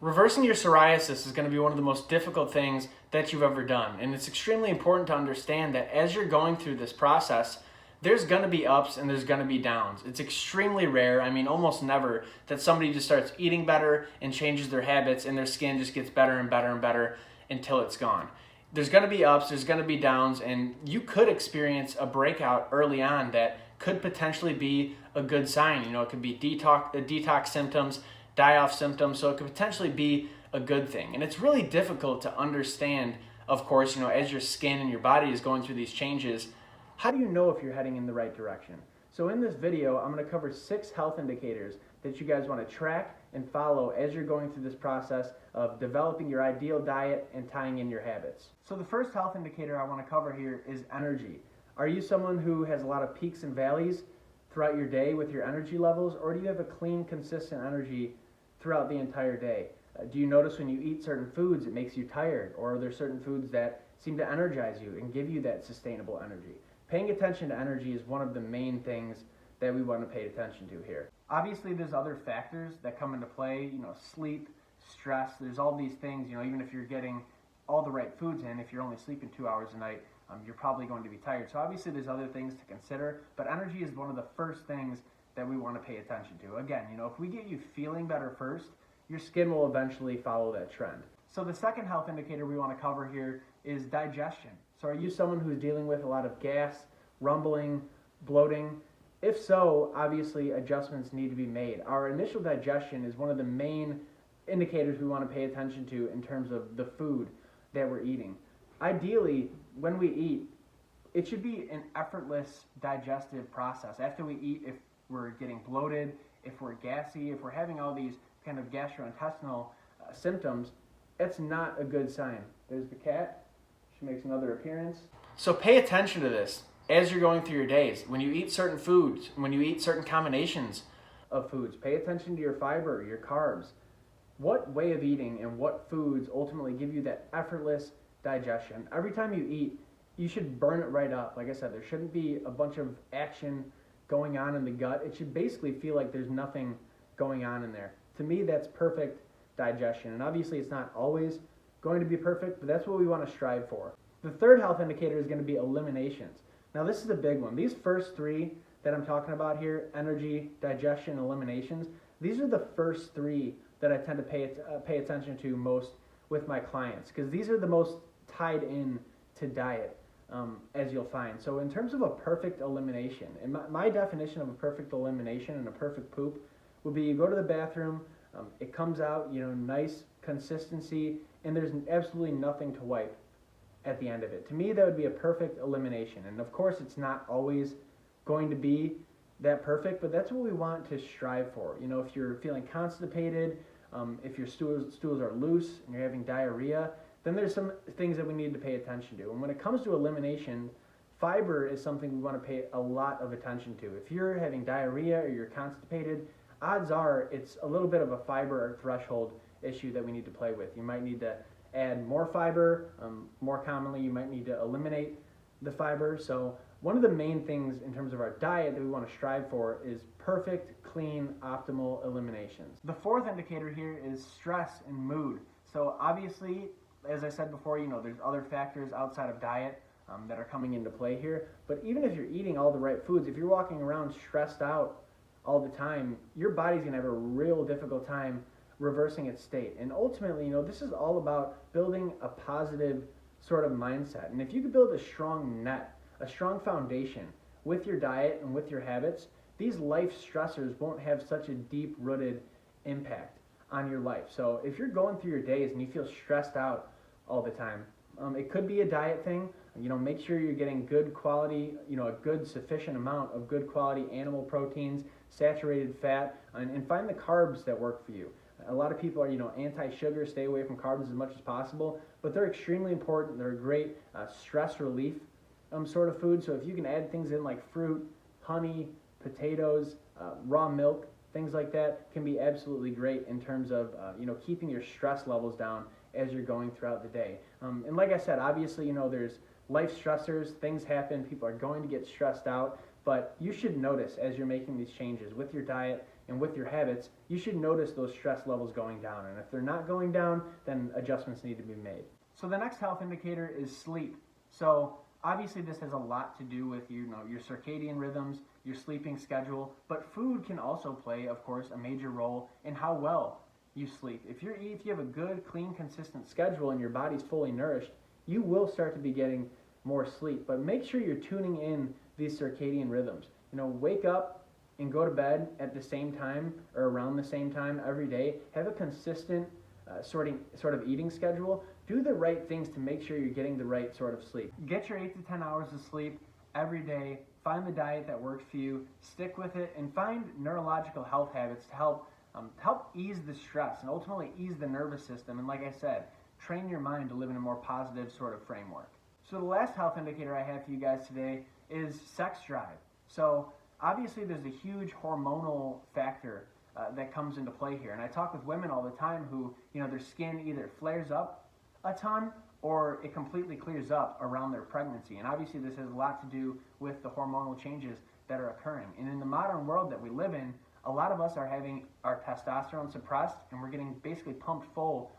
Reversing your psoriasis is going to be one of the most difficult things that you've ever done. And it's extremely important to understand that as you're going through this process, there's going to be ups and there's going to be downs. It's extremely rare, almost never, that somebody just starts eating better and changes their habits and their skin just gets better and better and better until it's gone. There's going to be ups, there's going to be downs, and you could experience a breakout early on that could potentially be a good sign. It could be detox symptoms, die-off symptoms, so it could potentially be a good thing. And it's really difficult to understand, of course, as your skin and your body is going through these changes, how do you know if you're heading in the right direction? So in this video, I'm going to cover 6 health indicators that you guys want to track and follow as you're going through this process of developing your ideal diet and tying in your habits. So the first health indicator I want to cover here is energy. Are you someone who has a lot of peaks and valleys throughout your day with your energy levels, or do you have a clean, consistent energy throughout the entire day? Do you notice when you eat certain foods it makes you tired, or are there certain foods that seem to energize you and give you that sustainable energy? Paying attention to energy is one of the main things that we want to pay attention to here. Obviously there's other factors that come into play, sleep, stress, there's all these things, even if you're getting all the right foods in, if you're only sleeping 2 hours a night, you're probably going to be tired. So obviously there's other things to consider, but energy is one of the first things that we want to pay attention to. Again, if we get you feeling better first, your skin will eventually follow that trend. So the second health indicator we want to cover here is digestion. So are you someone who's dealing with a lot of gas, rumbling, bloating? If so, obviously adjustments need to be made. Our initial digestion is one of the main indicators we want to pay attention to in terms of the food that we're eating. Ideally, when we eat, it should be an effortless digestive process. After we eat, if we're getting bloated, if we're gassy, if we're having all these kind of gastrointestinal symptoms, it's not a good sign. There's the cat. She makes another appearance. So pay attention to this as you're going through your days. When you eat certain foods, when you eat certain combinations of foods, pay attention to your fiber, your carbs. What way of eating and what foods ultimately give you that effortless digestion? Every time you eat, you should burn it right up. Like I said, there shouldn't be a bunch of action going on in the gut. It should basically feel like there's nothing going on in there. To me, that's perfect digestion. And obviously it's not always going to be perfect, but that's what we want to strive for. The third health indicator is going to be eliminations. Now this is a big one. These first 3 that I'm talking about here, energy, digestion, eliminations, these are the first 3 that I tend to pay attention to most with my clients, because these are the most tied in to diet, as you'll find. So in terms of a perfect elimination, and my definition of a perfect elimination and a perfect poop would be you go to the bathroom, it comes out, nice consistency, and there's absolutely nothing to wipe at the end of it. To me, that would be a perfect elimination. And of course, it's not always going to be that perfect, but that's what we want to strive for. If you're feeling constipated, if your stools are loose and you're having diarrhea, then there's some things that we need to pay attention to. And when it comes to elimination, fiber is something we want to pay a lot of attention to. If you're having diarrhea or you're constipated, odds are it's a little bit of a fiber threshold issue that we need to play with. You might need to add more fiber. More commonly, you might need to eliminate the fiber. So one of the main things in terms of our diet that we want to strive for is perfect, clean, optimal eliminations. The fourth indicator here is stress and mood. So obviously, as I said before, there's other factors outside of diet that are coming into play here. But even if you're eating all the right foods, if you're walking around stressed out all the time, your body's going to have a real difficult time reversing its state. And ultimately, this is all about building a positive sort of mindset. And if you could build a strong net, a strong foundation with your diet and with your habits, these life stressors won't have such a deep-rooted impact on your life. So if you're going through your days and you feel stressed out all the time, it could be a diet thing. Make sure you're getting good quality, a good sufficient amount of good quality animal proteins, saturated fat, and find the carbs that work for you. A lot of people are, anti-sugar, stay away from carbs as much as possible, but they're extremely important. They're a great stress relief sort of food. So if you can add things in like fruit, honey, potatoes, raw milk, things like that can be absolutely great in terms of, keeping your stress levels down as you're going throughout the day. And like I said, obviously, there's life stressors, things happen, people are going to get stressed out, but you should notice as you're making these changes with your diet and with your habits, you should notice those stress levels going down. And if they're not going down, then adjustments need to be made. So the next health indicator is sleep. So obviously this has a lot to do with your circadian rhythms, your sleeping schedule, but food can also play, of course, a major role in how well you sleep. If you have a good, clean, consistent schedule and your body's fully nourished, you will start to be getting more sleep. But make sure you're tuning in these circadian rhythms. Wake up and go to bed at the same time or around the same time every day. Have a consistent sort of eating schedule. Do the right things to make sure you're getting the right sort of sleep. Get your 8 to 10 hours of sleep every day. Find the diet that works for you. Stick with it, and find neurological health habits to help ease the stress and ultimately ease the nervous system. And like I said, train your mind to live in a more positive sort of framework. So the last health indicator I have for you guys today is sex drive. So obviously there's a huge hormonal factor that comes into play here. And I talk with women all the time who, their skin either flares up a ton or it completely clears up around their pregnancy. And obviously this has a lot to do with the hormonal changes that are occurring. And in the modern world that we live in, a lot of us are having our testosterone suppressed, and we're getting basically pumped full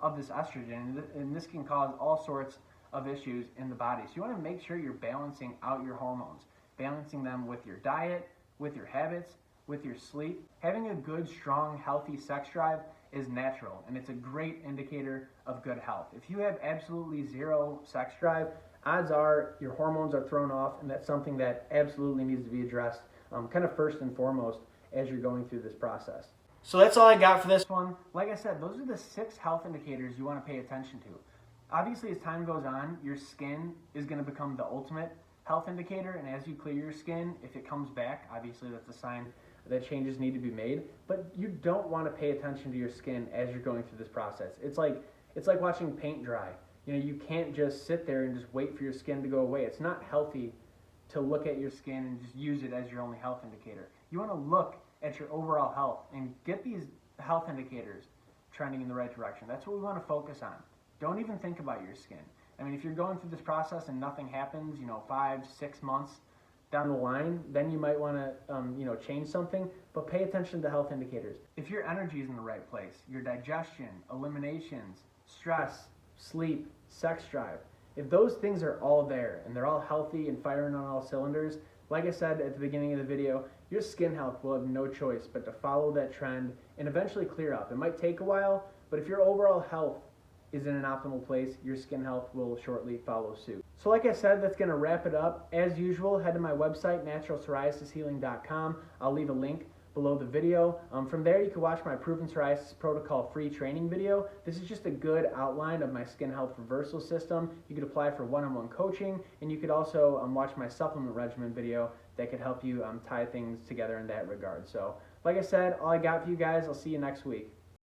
of this estrogen. And this can cause all sorts of issues in the body. So you want to make sure you're balancing out your hormones, balancing them with your diet, with your habits, with your sleep. Having a good, strong, healthy sex drive is natural, and it's a great indicator of good health. If you have absolutely zero sex drive, odds are your hormones are thrown off, and that's something that absolutely needs to be addressed kind of first and foremost as you're going through this process. So that's all I got for this one. Like I said, those are the 6 health indicators you want to pay attention to. Obviously, as time goes on, your skin is going to become the ultimate health indicator, and as you clear your skin, if it comes back, obviously that's a sign that changes need to be made. But you don't want to pay attention to your skin as you're going through this process. It's like watching paint dry. You can't just sit there and just wait for your skin to go away. It's not healthy to look at your skin and just use it as your only health indicator. You want to look at your overall health and get these health indicators trending in the right direction. That's what we want to focus on. Don't even think about your skin. I mean, if you're going through this process and nothing happens, 5, 6 months down the line, then you might want to, change something, but pay attention to health indicators. If your energy is in the right place, your digestion, eliminations, stress, sleep, sex drive, if those things are all there and they're all healthy and firing on all cylinders, like I said at the beginning of the video, your skin health will have no choice but to follow that trend and eventually clear up. It might take a while, but if your overall health is in an optimal place, your skin health will shortly follow suit. So like I said, that's going to wrap it up. As usual, head to my website, naturalpsoriasishealing.com. I'll leave a link below the video. From there, you can watch my Proven Psoriasis Protocol free training video. This is just a good outline of my skin health reversal system. You could apply for one-on-one coaching, and you could also watch my supplement regimen video that could help you tie things together in that regard. So like I said, all I got for you guys. I'll see you next week.